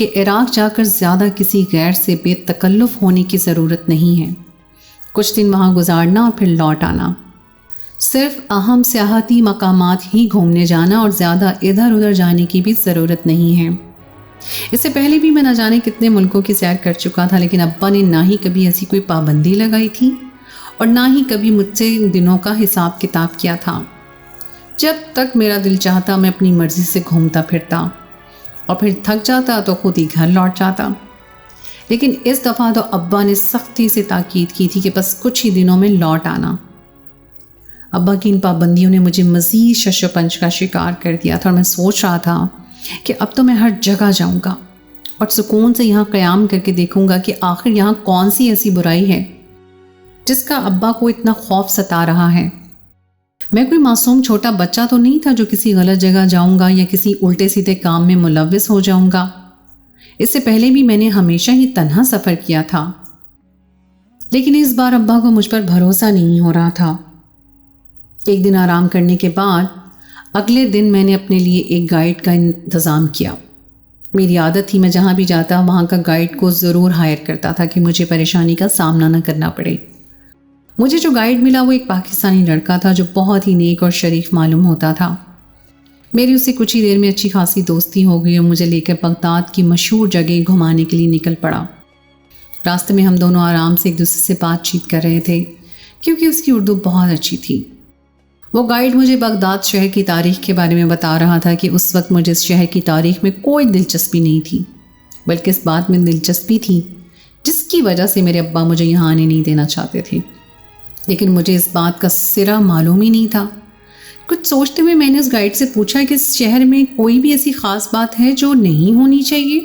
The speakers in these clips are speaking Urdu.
کہ عراق جا کر زیادہ کسی غیر سے بے تکلف ہونے کی ضرورت نہیں ہے، کچھ دن وہاں گزارنا اور پھر لوٹ آنا، صرف اہم سیاحتی مقامات ہی گھومنے جانا اور زیادہ ادھر ادھر جانے کی بھی ضرورت نہیں ہے۔ اس سے پہلے بھی میں نہ جانے کتنے ملکوں کی سیر کر چکا تھا، لیکن ابا نے نہ ہی کبھی ایسی کوئی پابندی لگائی تھی اور نہ ہی کبھی مجھ سے ان دنوں کا حساب کتاب کیا تھا۔ جب تک میرا دل چاہتا میں اپنی مرضی سے گھومتا پھرتا اور پھر تھک جاتا تو خود ہی گھر لوٹ جاتا، لیکن اس دفعہ تو ابا نے سختی سے تاکید کی تھی کہ بس کچھ ہی دنوں میں لوٹ آنا۔ ابا کی ان پابندیوں نے مجھے مزید شش و پنج کا شکار کر دیا تھا اور میں سوچ رہا تھا کہ اب تو میں ہر جگہ جاؤں گا اور سکون سے یہاں قیام کر کے دیکھوں گا کہ آخر یہاں کون سی ایسی برائی ہے جس کا ابا کو اتنا خوف ستا رہا ہے۔ میں کوئی معصوم چھوٹا بچہ تو نہیں تھا جو کسی غلط جگہ جاؤں گا یا کسی الٹے سیدھے کام میں ملوث ہو جاؤں گا۔ اس سے پہلے بھی میں نے ہمیشہ ہی تنہا سفر کیا تھا، لیکن اس بار ابا کو مجھ پر بھروسہ نہیں ہو رہا تھا۔ ایک دن آرام کرنے کے بعد اگلے دن میں نے اپنے لیے ایک گائیڈ کا انتظام کیا۔ میری عادت تھی میں جہاں بھی جاتا وہاں کا گائیڈ کو ضرور ہائر کرتا تھا کہ مجھے پریشانی کا سامنا نہ کرنا پڑے۔ مجھے جو گائیڈ ملا وہ ایک پاکستانی لڑکا تھا جو بہت ہی نیک اور شریف معلوم ہوتا تھا۔ میری اس سے کچھ ہی دیر میں اچھی خاصی دوستی ہو گئی اور مجھے لے کر بغداد کی مشہور جگہ گھمانے کے لیے نکل پڑا۔ راستے میں ہم دونوں آرام سے ایک دوسرے سے بات چیت کر رہے تھے کیونکہ اس کی اردو بہت اچھی تھی۔ وہ گائیڈ مجھے بغداد شہر کی تاریخ کے بارے میں بتا رہا تھا کہ اس وقت مجھے اس شہر کی تاریخ میں کوئی دلچسپی نہیں تھی، بلکہ اس بات میں دلچسپی تھی جس کی وجہ سے میرے ابا مجھے یہاں آنے نہیں دینا چاہتے تھے، لیکن مجھے اس بات کا سرا معلوم ہی نہیں تھا۔ کچھ سوچتے ہوئے میں نے اس گائیڈ سے پوچھا کہ اس شہر میں کوئی بھی ایسی خاص بات ہے جو نہیں ہونی چاہیے،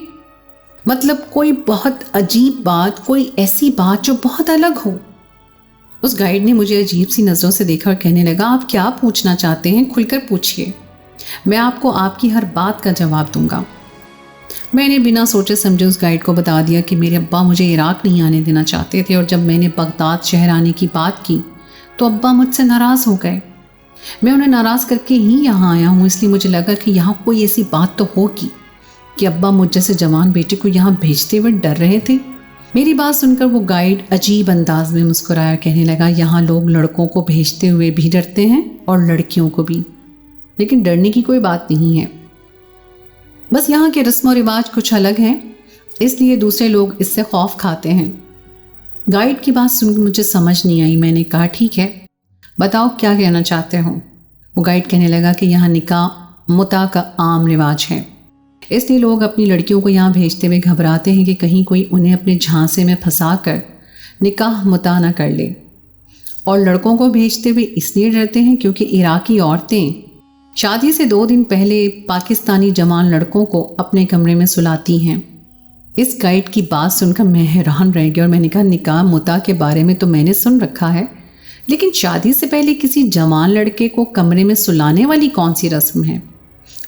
مطلب کوئی بہت عجیب بات، کوئی ایسی بات جو بہت الگ ہو۔ اس گائیڈ نے مجھے عجیب سی نظروں سے دیکھا اور کہنے لگا، آپ کیا پوچھنا چاہتے ہیں؟ کھل کر پوچھئے، میں آپ کو آپ کی ہر بات کا جواب دوں گا۔ میں نے بنا سوچے سمجھے اس گائیڈ کو بتا دیا کہ میرے ابا مجھے عراق نہیں آنے دینا چاہتے تھے، اور جب میں نے بغداد شہر آنے کی بات کی تو ابا مجھ سے ناراض ہو گئے۔ میں انہیں ناراض کر کے ہی یہاں آیا ہوں، اس لیے مجھے لگا کہ یہاں کوئی ایسی بات تو ہوگی کہ ابا مجھ جیسے جوان بیٹے کو یہاں بھیجتے ہوئے ڈر رہے تھے۔ میری بات سن کر وہ گائیڈ عجیب انداز میں مسکرایا اور کہنے لگا، یہاں لوگ لڑکوں کو بھیجتے ہوئے بھی ڈرتے ہیں اور لڑکیوں کو بھی، لیکن ڈرنے کی کوئی بات نہیں ہے، بس یہاں کے رسم و رواج کچھ الگ ہیں، اس لیے دوسرے لوگ اس سے خوف کھاتے ہیں۔ گائیڈ کی بات سن کے مجھے سمجھ نہیں آئی۔ میں نے کہا، ٹھیک ہے، بتاؤ کیا کہنا چاہتے ہو؟ وہ گائیڈ کہنے لگا کہ یہاں نکاح متع کا عام رواج ہے، اس لیے لوگ اپنی لڑکیوں کو یہاں بھیجتے ہوئے گھبراتے ہیں کہ کہیں کوئی انہیں اپنے جھانسے میں پھنسا کر نکاح متع نہ کر لے، اور لڑکوں کو بھیجتے ہوئے اس لیے ڈرتے ہیں کیونکہ عراقی عورتیں شادی سے 2 دن پہلے پاکستانی جوان لڑکوں کو اپنے کمرے میں سلاتی ہیں۔ اس گائیڈ کی بات سن کر میں حیران رہ گیا اور میں نے کہا، نکاح متع کے بارے میں تو میں نے سن رکھا ہے، لیکن شادی سے پہلے کسی جوان لڑکے کو کمرے میں سلانے والی کون سی رسم ہے؟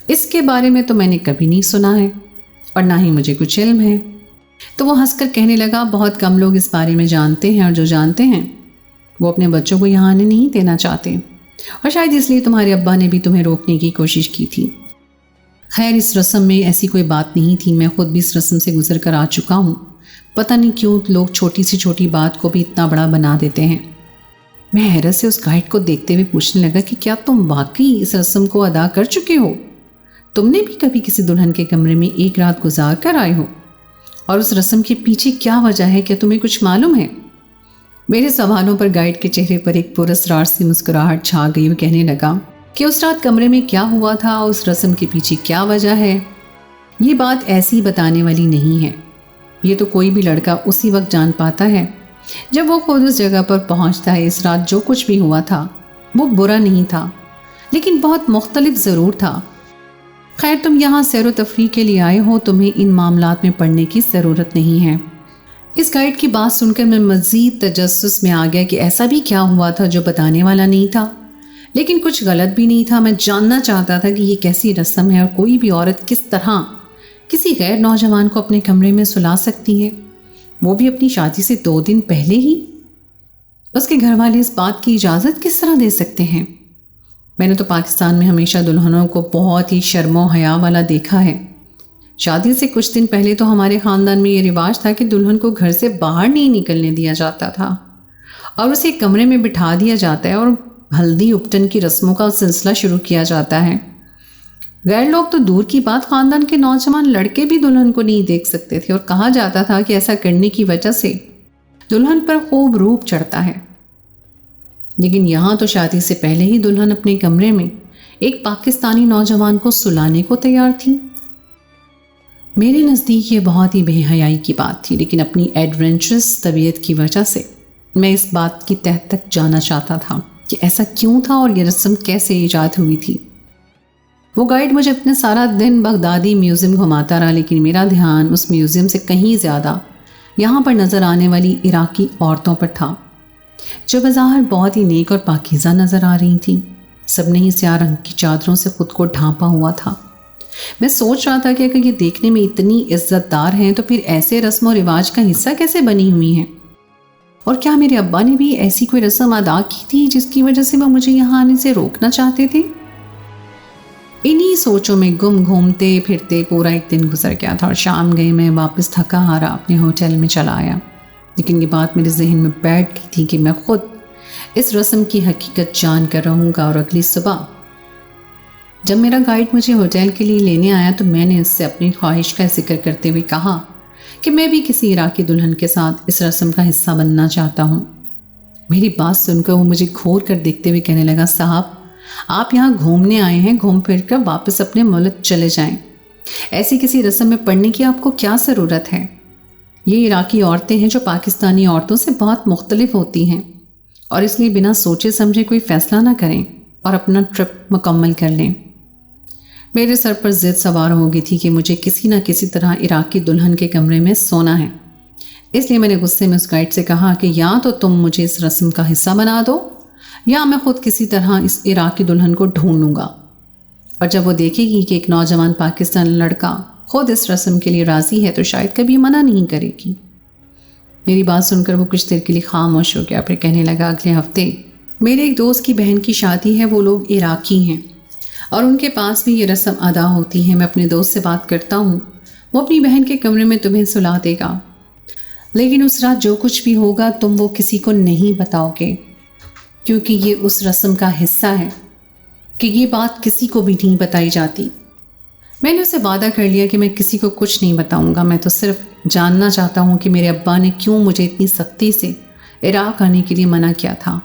اس کے بارے میں تو میں نے کبھی نہیں سنا ہے اور نہ ہی مجھے کچھ علم ہے۔ تو وہ ہنس کر کہنے لگا، بہت کم لوگ اس بارے میں جانتے ہیں، اور جو جانتے ہیں وہ اپنے بچوں کو یہاں آنے نہیں دینا چاہتے، اور شاید اس لیے تمہارے ابا نے بھی تمہیں روکنے کی کوشش کی تھی۔ خیر، اس رسم میں ایسی کوئی بات نہیں تھی، میں خود بھی اس رسم سے گزر کر آ چکا ہوں۔ پتہ نہیں کیوں لوگ چھوٹی سے چھوٹی بات کو بھی اتنا بڑا بنا دیتے ہیں۔ میں حیرت سے اس گائیڈ کو دیکھتے ہوئے پوچھنے لگا کہ کیا تم واقعی اس رسم کو ادا کر چکے ہو؟ تم نے بھی کبھی کسی دلہن کے کمرے میں ایک رات گزار کر آئے ہو؟ اور اس رسم کے پیچھے کیا وجہ ہے؟ کیا تمہیں کچھ معلوم ہے؟ میرے سوالوں پر گائیڈ کے چہرے پر ایک پراسرار سی مسکراہٹ چھا گئی اور کہنے لگا کہ اس رات کمرے میں کیا ہوا تھا، اس رسم کے پیچھے کیا وجہ ہے، یہ بات ایسی بتانے والی نہیں ہے۔ یہ تو کوئی بھی لڑکا اسی وقت جان پاتا ہے جب وہ خود اس جگہ پر پہنچتا ہے۔ اس رات جو کچھ بھی ہوا تھا وہ برا نہیں تھا، لیکن بہت مختلف ضرور تھا۔ خیر، تم یہاں سیر و تفریح کے لیے آئے ہو، تمہیں ان معاملات میں پڑھنے کی ضرورت نہیں ہے۔ اس گائیڈ کی بات سن کر میں مزید تجسس میں آ گیا کہ ایسا بھی کیا ہوا تھا جو بتانے والا نہیں تھا، لیکن کچھ غلط بھی نہیں تھا۔ میں جاننا چاہتا تھا کہ یہ کیسی رسم ہے اور کوئی بھی عورت کس طرح کسی غیر نوجوان کو اپنے کمرے میں سلا سکتی ہے، وہ بھی اپنی شادی سے 2 دن پہلے ہی۔ اس کے گھر والے اس بات کی اجازت کس طرح دے سکتے ہیں؟ میں نے تو پاکستان میں ہمیشہ دلہنوں کو بہت ہی شرم و حیا والا دیکھا ہے، شادی سے کچھ دن پہلے تو ہمارے خاندان میں یہ رواج تھا کہ دلہن کو گھر سے باہر نہیں نکلنے دیا جاتا تھا اور اسے ایک کمرے میں بٹھا دیا جاتا ہے اور ہلدی اپٹن کی رسموں کا سلسلہ شروع کیا جاتا ہے۔ غیر لوگ تو دور کی بات، خاندان کے نوجوان لڑکے بھی دلہن کو نہیں دیکھ سکتے تھے اور کہا جاتا تھا کہ ایسا کرنے کی وجہ سے دلہن پر خوب روپ چڑھتا ہے۔ لیکن یہاں تو شادی سے پہلے ہی دلہن اپنے کمرے میں ایک پاکستانی نوجوان کو سلانے کو تیار تھی۔ میرے نزدیک یہ بہت ہی بے حیائی کی بات تھی، لیکن اپنی ایڈونچرس طبیعت کی وجہ سے میں اس بات کی تہہ تک جانا چاہتا تھا کہ ایسا کیوں تھا اور یہ رسم کیسے ایجاد ہوئی تھی۔ وہ گائیڈ مجھے اپنے سارا دن بغدادی میوزیم گھماتا رہا، لیکن میرا دھیان اس میوزیم سے کہیں زیادہ یہاں پر نظر آنے والی عراقی عورتوں پر تھا، جو بظاہر بہت ہی نیک اور پاکیزہ نظر آ رہی تھیں۔ سب نے ہی سیاہ رنگ کی چادروں سے خود کو ڈھانپا ہوا تھا۔ میں سوچ رہا تھا کہ اگر یہ دیکھنے میں اتنی عزت دار ہیں تو پھر ایسے رسم و رواج کا حصہ کیسے بنی ہوئی ہیں، اور کیا میرے ابا نے بھی ایسی کوئی رسم ادا کی تھی جس کی وجہ سے وہ مجھے یہاں آنے سے روکنا چاہتے تھے۔ انہی سوچوں میں گم گھومتے پھرتے پورا ایک دن گزر گیا تھا اور شام گئی میں واپس تھکا ہارا اپنے ہوٹل میں چلا آیا۔ لیکن یہ بات میرے ذہن میں بیٹھ گئی تھی کہ میں خود اس رسم کی حقیقت جان کر رہوں گا، اور اگلی صبح جب میرا گائیڈ مجھے ہوٹل کے لیے لینے آیا تو میں نے اس سے اپنی خواہش کا ذکر کرتے ہوئے کہا کہ میں بھی کسی عراقی دلہن کے ساتھ اس رسم کا حصہ بننا چاہتا ہوں۔ میری بات سن کر وہ مجھے گھور کر دیکھتے ہوئے کہنے لگا، صاحب آپ یہاں گھومنے آئے ہیں، گھوم پھر کر واپس اپنے ملک چلے جائیں۔ ایسی کسی رسم میں پڑھنے کی آپ کو کیا ضرورت ہے؟ یہ عراقی عورتیں ہیں جو پاکستانی عورتوں سے بہت مختلف ہوتی ہیں، اور اس لیے بنا سوچے سمجھے کوئی فیصلہ نہ کریں اور اپنا ٹرپ مکمل کر لیں۔ میرے سر پر ضد سوار ہو گئی تھی کہ مجھے کسی نہ کسی طرح عراقی دلہن کے کمرے میں سونا ہے۔ اس لیے میں نے غصے میں اس گائیڈ سے کہا کہ یا تو تم مجھے اس رسم کا حصہ بنا دو یا میں خود کسی طرح اس عراقی دلہن کو ڈھونڈ لوں گا، اور جب وہ دیکھے گی کہ ایک نوجوان پاکستانی لڑکا خود اس رسم کے لیے راضی ہے تو شاید کبھی منع نہیں کرے گی۔ میری بات سن کر وہ کچھ دیر کے لیے خاموش ہو گیا، پھر کہنے لگا، اگلے ہفتے میرے ایک دوست کی بہن کی شادی ہے، وہ لوگ عراقی ہیں اور ان کے پاس بھی یہ رسم ادا ہوتی ہے۔ میں اپنے دوست سے بات کرتا ہوں، وہ اپنی بہن کے کمرے میں تمہیں سلا دے گا، لیکن اس رات جو کچھ بھی ہوگا تم وہ کسی کو نہیں بتاؤ گے، کیونکہ یہ اس رسم کا حصہ ہے کہ یہ بات کسی کو بھی نہیں بتائی جاتی۔ میں نے اسے وعدہ کر لیا کہ میں کسی کو کچھ نہیں بتاؤں گا، میں تو صرف جاننا چاہتا ہوں کہ میرے ابا نے کیوں مجھے اتنی سختی سے عراق آنے کے لیے منع کیا تھا۔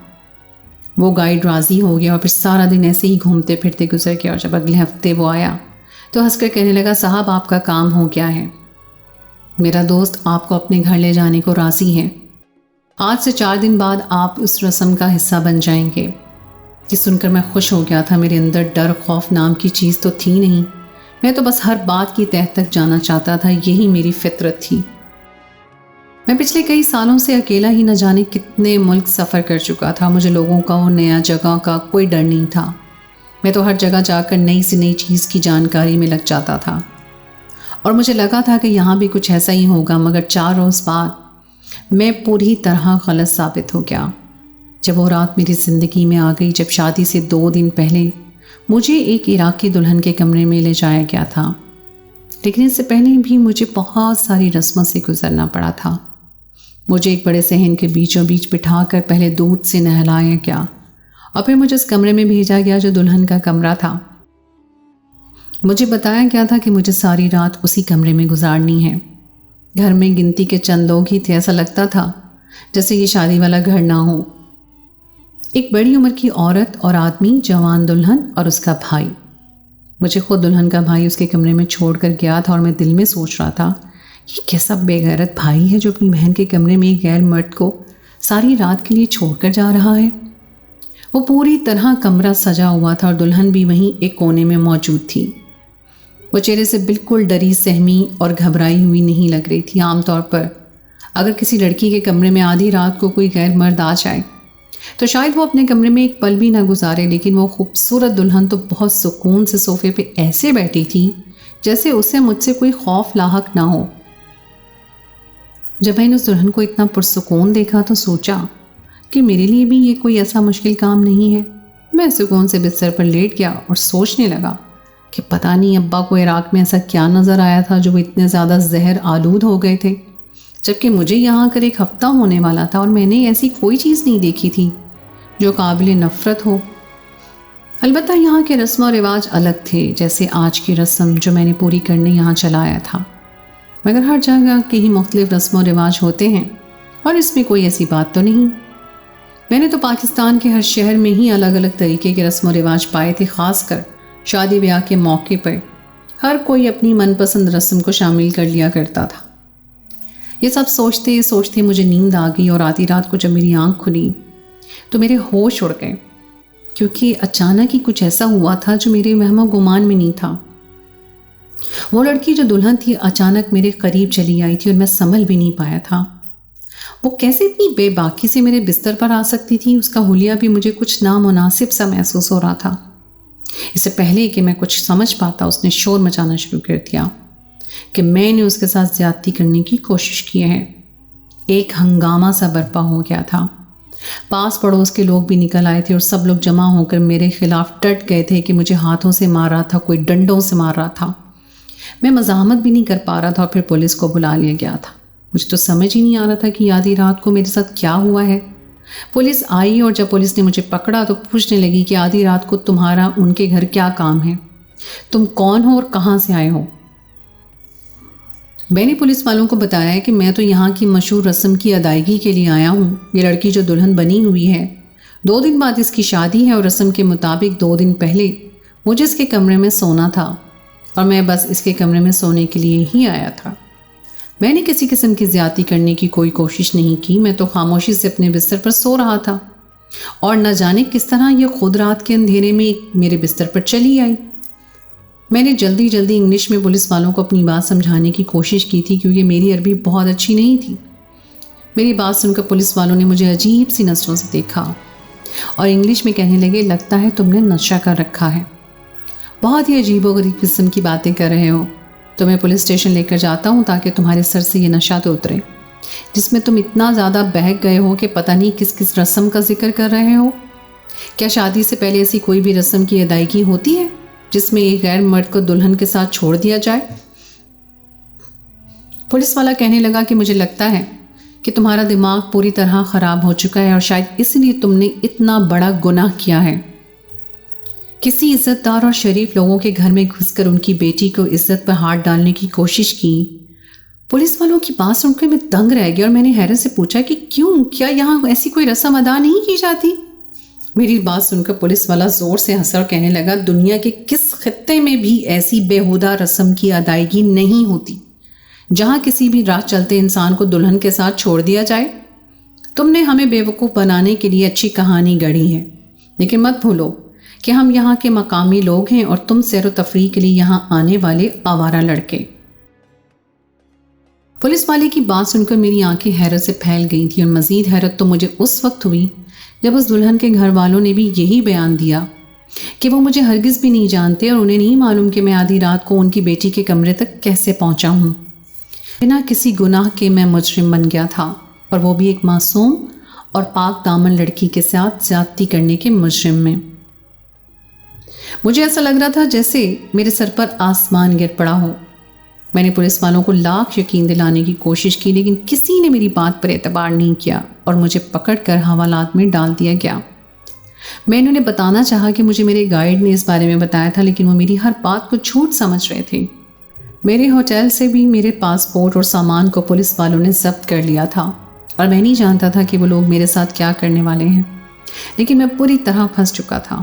وہ گائیڈ راضی ہو گیا اور پھر سارا دن ایسے ہی گھومتے پھرتے گزر گیا، اور جب اگلے ہفتے وہ آیا تو ہنس کر کہنے لگا، صاحب آپ کا کام ہو گیا ہے، میرا دوست آپ کو اپنے گھر لے جانے کو راضی ہے، آج سے 4 دن بعد آپ اس رسم کا حصہ بن جائیں گے۔ یہ سن کر میں خوش ہو گیا تھا، میرے اندر ڈر خوف نام کی چیز تو تھی نہیں، میں تو بس ہر بات کی تہہ تک جانا چاہتا تھا، یہی میری فطرت تھی۔ میں پچھلے کئی سالوں سے اکیلا ہی نہ جانے کتنے ملک سفر کر چکا تھا، مجھے لوگوں کا اور نیا جگہ کا کوئی ڈر نہیں تھا۔ میں تو ہر جگہ جا کر نئی سے نئی چیز کی جانکاری میں لگ جاتا تھا، اور مجھے لگا تھا کہ یہاں بھی کچھ ایسا ہی ہوگا، مگر 4 روز بعد میں پوری طرح غلط ثابت ہو گیا۔ جب وہ رات میری زندگی میں آ گئی جب شادی سے 2 دن پہلے مجھے ایک عراقی دلہن کے کمرے میں لے جایا گیا تھا، لیکن اس سے پہلے بھی مجھے بہت ساری رسموں سے گزرنا پڑا تھا۔ مجھے ایک بڑے صحن کے بیچوں بیچ بٹھا کر پہلے دودھ سے نہلایا گیا اور پھر مجھے اس کمرے میں بھیجا گیا جو دلہن کا کمرہ تھا۔ مجھے بتایا گیا تھا کہ مجھے ساری رات اسی کمرے میں گزارنی ہے۔ گھر میں گنتی کے چند لوگ ہی تھے، ایسا لگتا تھا جیسے یہ شادی والا گھر نہ ہو۔ ایک بڑی عمر کی عورت اور آدمی، جوان دلہن اور اس کا بھائی۔ مجھے خود دلہن کا بھائی اس کے کمرے میں چھوڑ کر گیا تھا، اور میں دل میں سوچ رہا تھا یہ کیسا بے غیرت بھائی ہے جو اپنی بہن کے کمرے میں ایک غیر مرد کو ساری رات کے لیے چھوڑ کر جا رہا ہے۔ وہ پوری طرح کمرہ سجا ہوا تھا اور دلہن بھی وہیں ایک کونے میں موجود تھی۔ وہ چہرے سے بالکل ڈری سہمی اور گھبرائی ہوئی نہیں لگ رہی تھی۔ عام طور پر اگر کسی لڑکی کے کمرے میں آدھی رات کو کوئی غیر مرد آ جائے تو شاید وہ اپنے کمرے میں ایک پل بھی نہ گزارے، لیکن وہ خوبصورت دلہن تو بہت سکون سے صوفے پہ ایسے بیٹھی تھی جیسے اسے مجھ سے کوئی خوف لاحق نہ ہو۔ جب میں نے اس دلہن کو اتنا پرسکون دیکھا تو سوچا کہ میرے لیے بھی یہ کوئی ایسا مشکل کام نہیں ہے۔ میں سکون سے بستر پر لیٹ گیا اور سوچنے لگا کہ پتہ نہیں ابا کو عراق میں ایسا کیا نظر آیا تھا جو وہ اتنے زیادہ زہر آلود ہو گئے تھے، جبکہ مجھے یہاں کر 1 ہفتہ ہونے والا تھا اور میں نے ایسی کوئی چیز نہیں دیکھی تھی جو قابل نفرت ہو۔ البتہ یہاں کے رسم و رواج الگ تھے، جیسے آج کی رسم جو میں نے پوری کرنے یہاں چلا آیا تھا، مگر ہر جگہ کے ہی مختلف رسم و رواج ہوتے ہیں اور اس میں کوئی ایسی بات تو نہیں۔ میں نے تو پاکستان کے ہر شہر میں ہی الگ الگ طریقے کے رسم و رواج پائے تھے، خاص کر شادی بیاہ کے موقع پر ہر کوئی اپنی من پسند رسم کو شامل کر لیا کرتا تھا۔ یہ سب سوچتے سوچتے مجھے نیند آ گئی اور آدھی رات کو جب میری آنکھ کھلی تو میرے ہوش اڑ گئے، کیونکہ اچانک ہی کچھ ایسا ہوا تھا جو میرے وہم و گمان میں نہیں تھا۔ وہ لڑکی جو دلہن تھی اچانک میرے قریب چلی آئی تھی اور میں سنبھل بھی نہیں پایا تھا۔ وہ کیسے اتنی بے باکی سے میرے بستر پر آ سکتی تھی؟ اس کا حلیہ بھی مجھے کچھ نامناسب سا محسوس ہو رہا تھا۔ اس سے پہلے کہ میں کچھ سمجھ پاتا اس نے شور مچانا شروع کر دیا کہ میں نے اس کے ساتھ زیادتی کرنے کی کوشش کی ہے۔ ایک ہنگامہ سا برپا ہو گیا تھا۔ پاس پڑوس کے لوگ بھی نکل آئے تھے اور سب لوگ جمع ہو کر میرے خلاف ڈٹ گئے تھے کہ مجھے ہاتھوں سے مار رہا تھا، کوئی ڈنڈوں سے مار رہا تھا۔ میں مزاحمت بھی نہیں کر پا رہا تھا اور پھر پولیس کو بلا لیا گیا تھا۔ مجھے تو سمجھ ہی نہیں آ رہا تھا کہ آدھی رات کو میرے ساتھ کیا ہوا ہے۔ پولیس آئی اور جب پولیس نے مجھے پکڑا تو پوچھنے لگی کہ آدھی رات کو تمہارا ان کے گھر کیا کام ہے، تم کون ہو اور کہاں سے آئے ہو؟ میں نے پولیس والوں کو بتایا کہ میں تو یہاں کی مشہور رسم کی ادائیگی کے لیے آیا ہوں۔ یہ لڑکی جو دلہن بنی ہوئی ہے، 2 دن بعد اس کی شادی ہے اور رسم کے مطابق 2 دن پہلے مجھے اس کے کمرے میں سونا تھا اور میں بس اس کے کمرے میں سونے کے لیے ہی آیا تھا۔ میں نے کسی قسم کی زیادتی کرنے کی کوئی کوشش نہیں کی، میں تو خاموشی سے اپنے بستر پر سو رہا تھا اور نہ جانے کس طرح یہ خود رات کے اندھیرے میں میرے بستر پر چلی آئی۔ میں نے جلدی انگلش میں پولیس والوں کو اپنی بات سمجھانے کی کوشش کی تھی، کیونکہ میری عربی بہت اچھی نہیں تھی۔ میری بات سن کر پولیس والوں نے مجھے عجیب سی نظروں سے دیکھا اور انگلش میں کہنے لگے، لگتا ہے تم نے نشہ کر رکھا ہے، بہت ہی عجیب و غریب قسم کی باتیں کر رہے ہو۔ تمہیں پولیس اسٹیشن لے کر جاتا ہوں تاکہ تمہارے سر سے یہ نشہ تو اترے، جس میں تم اتنا زیادہ بہک گئے ہو کہ پتہ نہیں کس کس رسم کا ذکر کر رہے ہو۔ کیا شادی سے پہلے ایسی کوئی بھی رسم کی ادائیگی ہوتی ہے جس میں ایک غیر مرد کو دلہن کے ساتھ چھوڑ دیا جائے؟ پولیس والا کہنے لگا کہ مجھے لگتا ہے کہ تمہارا دماغ پوری طرح خراب ہو چکا ہے اور شاید اس لیے تم نے اتنا بڑا گناہ کیا ہے۔ کسی عزت دار اور شریف لوگوں کے گھر میں گھس کر ان کی بیٹی کو عزت پر ہاتھ ڈالنے کی کوشش کی۔ پولیس والوں کی بات سن کر میں دنگ رہ گیا اور میں نے حیرت سے پوچھا کہ کیوں، کیا یہاں ایسی کوئی رسم ادا نہیں کی جاتی؟ میری بات سن کر پولیس والا زور سے ہنسا اور کہنے لگا، دنیا کے کس خطے میں بھی ایسی بےہودہ رسم کی ادائیگی نہیں ہوتی جہاں کسی بھی راہ چلتے انسان کو دلہن کے ساتھ چھوڑ دیا جائے۔ تم نے ہمیں بیوقوف بنانے کے لیے اچھی کہانی گڑھی ہے، لیکن مت بھولو کہ ہم یہاں کے مقامی لوگ ہیں اور تم سیر و تفریح کے لیے یہاں آنے والے آوارہ لڑکے۔ پولیس والے کی بات سن کر میری آنکھیں حیرت سے پھیل گئی تھیں، اور مزید حیرت تو مجھے اس وقت ہوئی جب اس دلہن کے گھر والوں نے بھی یہی بیان دیا کہ وہ مجھے ہرگز بھی نہیں جانتے اور انہیں نہیں معلوم کہ میں آدھی رات کو ان کی بیٹی کے کمرے تک کیسے پہنچا ہوں۔ بنا کسی گناہ کے میں مجرم بن گیا تھا، اور وہ بھی ایک معصوم اور پاک دامن لڑکی کے ساتھ زیادتی کرنے کے مجرم میں۔ مجھے ایسا لگ رہا تھا جیسے میرے سر پر آسمان گر پڑا ہو۔ میں نے پولیس والوں کو لاکھ یقین دلانے کی کوشش کی، لیکن کسی نے میری بات پر اعتبار نہیں کیا اور مجھے پکڑ کر حوالات میں ڈال دیا گیا۔ میں نے انہیں بتانا چاہا کہ مجھے میرے گائیڈ نے اس بارے میں بتایا تھا، لیکن وہ میری ہر بات کو جھوٹ سمجھ رہے تھے۔ میرے ہوٹل سے بھی میرے پاسپورٹ اور سامان کو پولیس والوں نے ضبط کر لیا تھا، اور میں نہیں جانتا تھا کہ وہ لوگ میرے ساتھ کیا کرنے والے ہیں، لیکن میں پوری طرح پھنس چکا تھا۔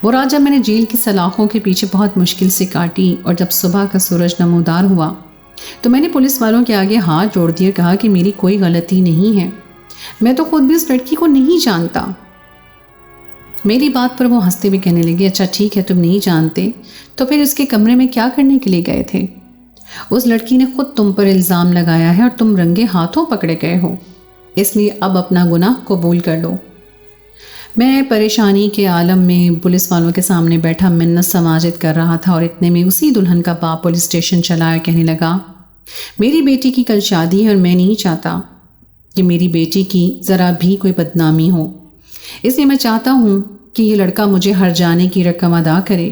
وہ رات جب میں نے جیل کی سلاخوں کے پیچھے بہت مشکل سے کاٹی اور جب صبح کا سورج نمودار ہوا تو میں نے پولیس والوں کے آگے ہاتھ جوڑ دیے، کہا کہ میری کوئی غلطی نہیں ہے، میں تو خود بھی اس لڑکی کو نہیں جانتا۔ میری بات پر وہ ہنستے ہوئے کہنے لگے، اچھا ٹھیک ہے، تم نہیں جانتے تو پھر اس کے کمرے میں کیا کرنے کے لیے گئے تھے؟ اس لڑکی نے خود تم پر الزام لگایا ہے اور تم رنگے ہاتھوں پکڑے گئے ہو، اس لیے اب اپنا گناہ قبول کر لو۔ میں پریشانی کے عالم میں پولیس والوں کے سامنے بیٹھا منت سماجت کر رہا تھا، اور اتنے میں اسی دلہن کا باپ پولیس اسٹیشن چلا اور کہنے لگا، میری بیٹی کی کل شادی ہے اور میں نہیں چاہتا کہ میری بیٹی کی ذرا بھی کوئی بدنامی ہو، اس لیے میں چاہتا ہوں کہ یہ لڑکا مجھے ہر جانے کی رقم ادا کرے